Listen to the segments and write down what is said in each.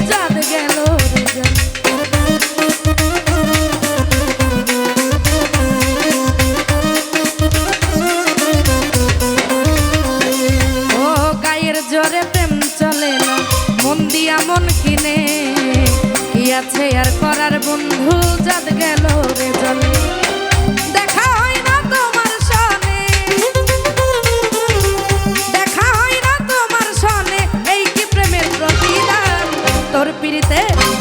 চাঁদ গেল রে জান। ও গায়ের জোরে প্রেম চলে না, মন দিয়া মন কিনে, কি আছে আর করার বন্ধু চাঁদ গেল রে জান। দেখা হয় না তোমার সনে, দেখা হয় না তোমার সনে, এই কি প্রেমের প্রতিদান। তোর পিরিতে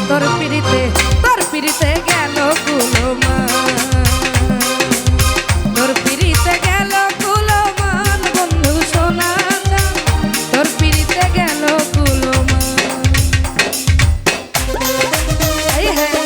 তোর পিরিতে তোর পিরিতে গেল কুলমান, তোর পিরিতে গেল কুলমান বন্ধু সোনা চাঁদ, তোর পিরিতে গেল কুলমান। এই হ্যাঁ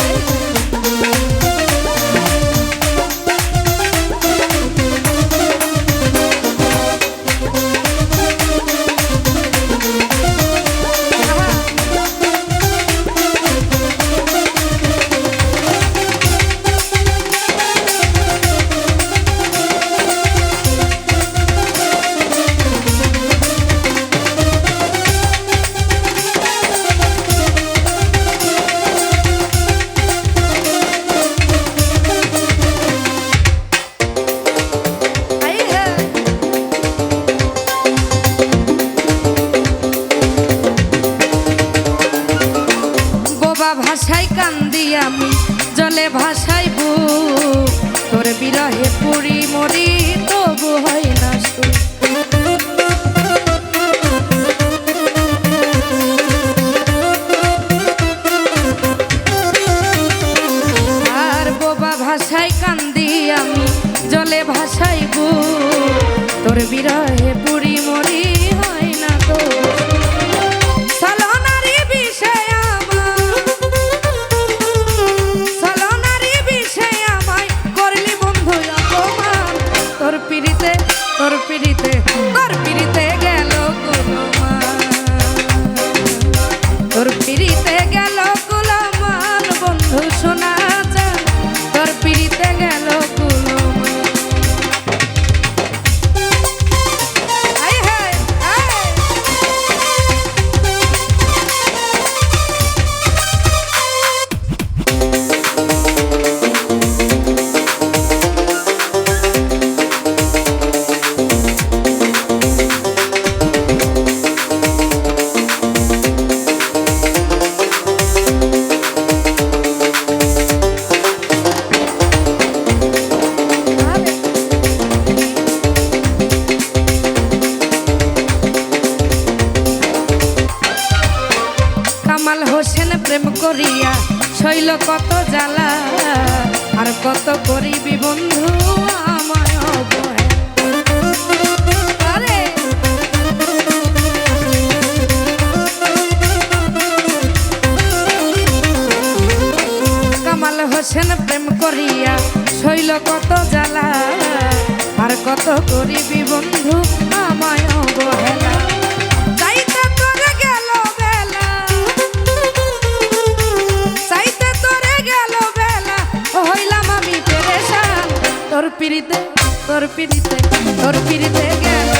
ভাষায় কান্দি আমি, জলে ভাষায় বুক, তোর বিরহে পুরি মরি তবু হয় না সুখ। আর বোবা ভাষায় কান্দি আমি, জলে ভাষায় বুক, তোর বিরহে পুরি মরি হয় না তো। তোর পিরিতে তোর পিরিতে গেল কুলমান, তোর পিরিতে গেল কুলমান বন্ধু সোনা চাঁদ, তোর পিরিতে গেল কুলমান। কামাল হোসেন প্রেম করিয়া শৈল কত জ্বালা, আর কত করিবি বন্ধু আমায় অবহেলা। কামাল হোসেন প্রেম করিয়া শৈল কত জ্বালা, আর কত করিবি বন্ধু আমায় অবহেলা। তোর পিরিতে তোর পিরিতে তোর পিরিতে গেল।